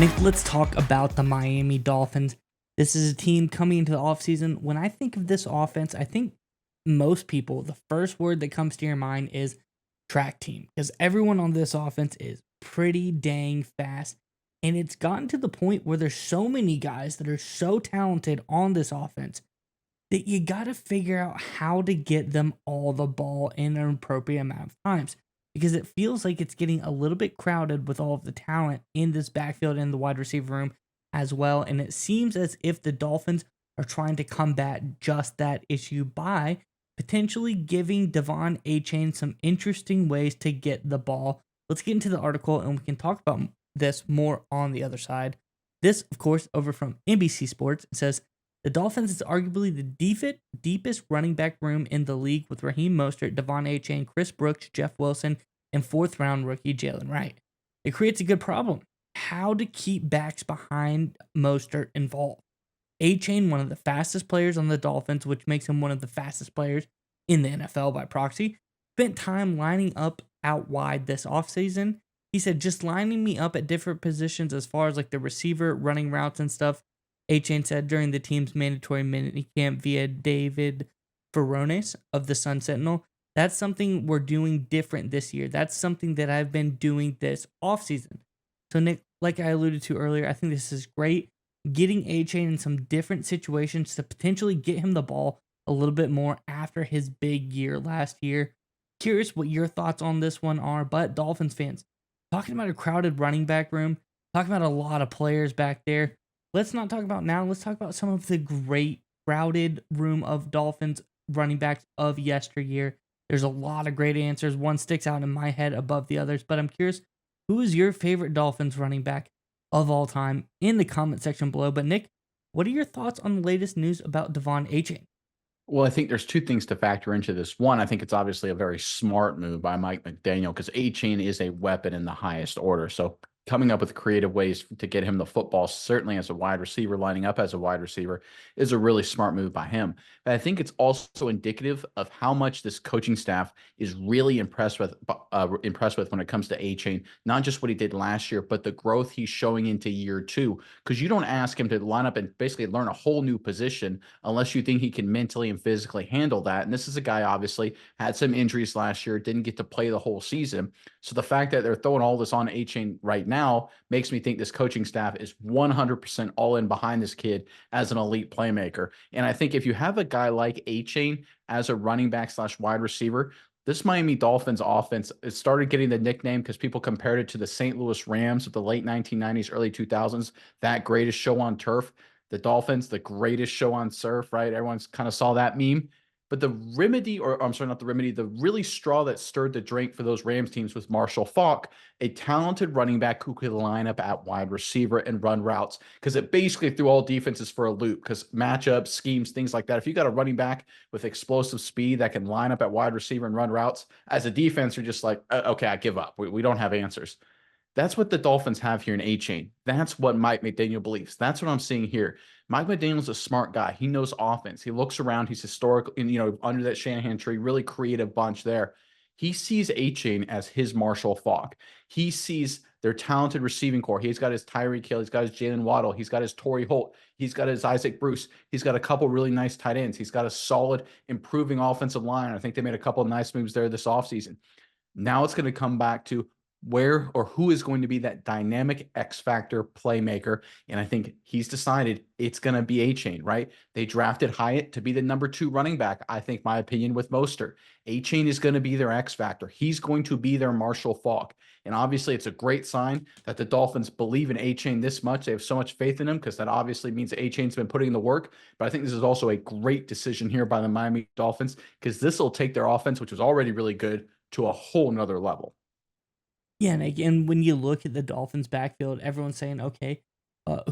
Nick, let's talk about the Miami Dolphins. This is a team coming into the offseason. When I think of this offense, I think most people, the first word that comes to your mind is track team because everyone on this offense is pretty dang fast. And it's gotten to the point where there's so many guys that are so talented on this offense that you got to figure out how to get them all the ball in an appropriate amount of times because it feels like it's getting a little bit crowded with all of the talent in this backfield and the wide receiver room as well. And it seems as if the Dolphins are trying to combat just that issue by potentially giving Devon Achane some interesting ways to get the ball. Let's get into the article and we can talk about this more on the other side. This, of course, over from NBC Sports, it says the Dolphins is arguably the deepest running back room in the league with Raheem Mostert, Devon Achane, Chris Brooks, Jeff Wilson, and fourth round rookie Jalen Wright. It creates a good problem. How to keep backs behind Mostert involved. Achane, one of the fastest players on the Dolphins, which makes him one of the fastest players in the NFL by proxy, spent time lining up out wide this offseason. He said, just lining me up at different positions as far as like the receiver, running routes and stuff. Achane said during the team's mandatory minicamp via David Verones of the Sun Sentinel. That's something we're doing different this year. That's something that I've been doing this offseason. So, Nick, like I alluded to earlier, I think this is great. Getting Achane in some different situations to potentially get him the ball a little bit more after his big year last year. Curious what your thoughts on this one are, but Dolphins fans, talking about a crowded running back room, talking about a lot of players back there. Let's not talk about now. Let's talk about some of the great crowded room of Dolphins running backs of yesteryear. There's a lot of great answers. One sticks out in my head above the others, but I'm curious, who is your favorite Dolphins running back of all time in the comment section below? But Nick, what are your thoughts on the latest news about Devon Achane? Well, I think there's two things to factor into this. One, I think it's obviously a very smart move by Mike McDaniel because A-Chain is a weapon in the highest order. So coming up with creative ways to get him the football, certainly as a wide receiver, lining up as a wide receiver, is a really smart move by him. But I think it's also indicative of how much this coaching staff is really impressed with when it comes to A-Chain. Not just what he did last year, but the growth he's showing into year two. Because you don't ask him to line up and basically learn a whole new position unless you think he can mentally and physically handle that. And this is a guy obviously had some injuries last year, didn't get to play the whole season. So the fact that they're throwing all this on A-Chain right now makes me think this coaching staff is 100% all in behind this kid as an elite playmaker. And I think if you have a guy like A-Chain as a running back / wide receiver, this Miami Dolphins offense, it started getting the nickname because people compared it to the St. Louis Rams of the late 1990s, early 2000s, that greatest show on turf. The Dolphins, the greatest show on surf, right? Everyone's kind of saw that meme. But the remedy, or I'm sorry, not the remedy, the really straw that stirred the drink for those Rams teams was Marshall Faulk, a talented running back who could line up at wide receiver and run routes because it basically threw all defenses for a loop because matchups, schemes, things like that. If you got a running back with explosive speed that can line up at wide receiver and run routes, as a defense, you're just like, okay, I give up. We don't have answers. That's what the Dolphins have here in A-Chain. That's what Mike McDaniel believes. That's what I'm seeing here. Mike McDaniel's a smart guy. He knows offense. He looks around. He's historical, and under that Shanahan tree, really creative bunch there. He sees A-Chain as his Marshall Faulk. He sees their talented receiving core. He's got his Tyreek Hill. He's got his Jalen Waddle. He's got his Torrey Holt. He's got his Isaac Bruce. He's got a couple really nice tight ends. He's got a solid, improving offensive line. I think they made a couple of nice moves there this offseason. Now it's going to come back to where or who is going to be that dynamic X factor playmaker. And I think he's decided it's going to be A-Chain, right? They drafted Hyatt to be the number 2 running back. I think my opinion with Mostert. A-Chain is going to be their X factor. He's going to be their Marshall Faulk. And obviously it's a great sign that the Dolphins believe in A-Chain this much. They have so much faith in him because that obviously means A-Chain's been putting in the work. But I think this is also a great decision here by the Miami Dolphins because this will take their offense, which was already really good, to a whole nother level. Yeah, and again, when you look at the Dolphins' backfield, everyone's saying, okay,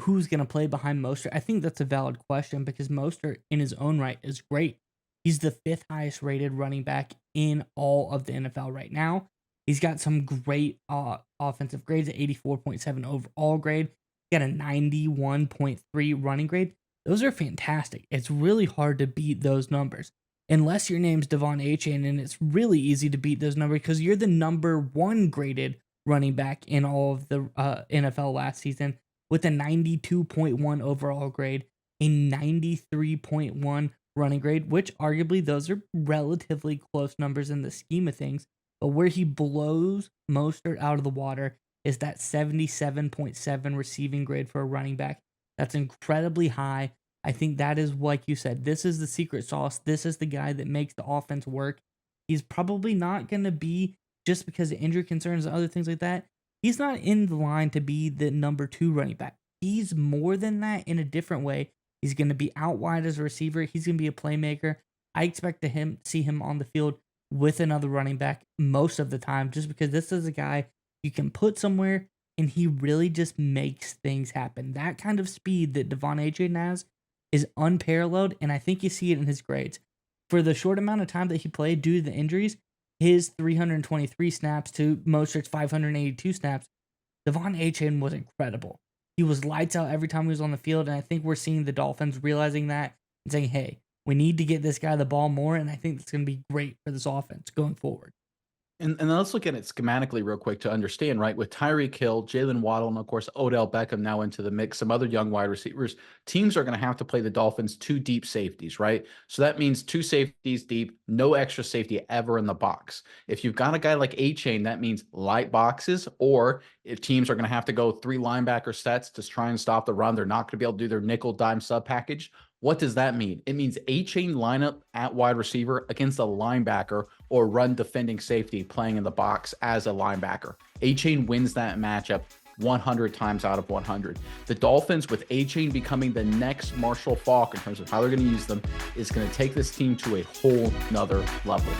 who's going to play behind Mostert? I think that's a valid question because Mostert, in his own right, is great. He's the 5th highest rated running back in all of the NFL right now. He's got some great offensive grades, at 84.7 overall grade. He got a 91.3 running grade. Those are fantastic. It's really hard to beat those numbers unless your name's Devon Achane, and it's really easy to beat those numbers because you're the number 1 graded running back in all of the NFL last season. with a 92.1 overall grade, a 93.1 running grade, which arguably those are relatively close numbers in the scheme of things. But where he blows Mostert out of the water is that 77.7 receiving grade for a running back. That's incredibly high. I think that is, like you said, this is the secret sauce. This is the guy that makes the offense work. He's probably not going to be, just because of injury concerns and other things like that, he's not in the line to be the number 2 running back. He's more than that in a different way. He's going to be out wide as a receiver. He's going to be a playmaker. I expect to see him on the field with another running back most of the time, just because this is a guy you can put somewhere and he really just makes things happen. That kind of speed that Devon Achane has is unparalleled, and I think you see it in his grades. For the short amount of time that he played due to the injuries, his 323 snaps to Mostert's 582 snaps, Devon Achane was incredible. He was lights out every time he was on the field, and I think we're seeing the Dolphins realizing that and saying, hey, we need to get this guy the ball more, and I think that's going to be great for this offense going forward. And then let's look at it schematically real quick to understand, right? With Tyreek Hill, Jalen Waddle, and of course Odell Beckham now into the mix, some other young wide receivers, teams are going to have to play the Dolphins 2 deep safeties, right? So that means 2 safeties deep, no extra safety ever in the box. If you've got a guy like Achane, that means light boxes, or if teams are going to have to go 3 linebacker sets to try and stop the run, they're not going to be able to do their nickel dime sub package. What does that mean? It means Achane lineup at wide receiver against a linebacker or run defending safety playing in the box as a linebacker. Achane wins that matchup 100 times out of 100. The Dolphins, with Achane becoming the next Marshall Faulk in terms of how they're going to use them, is going to take this team to a whole nother level.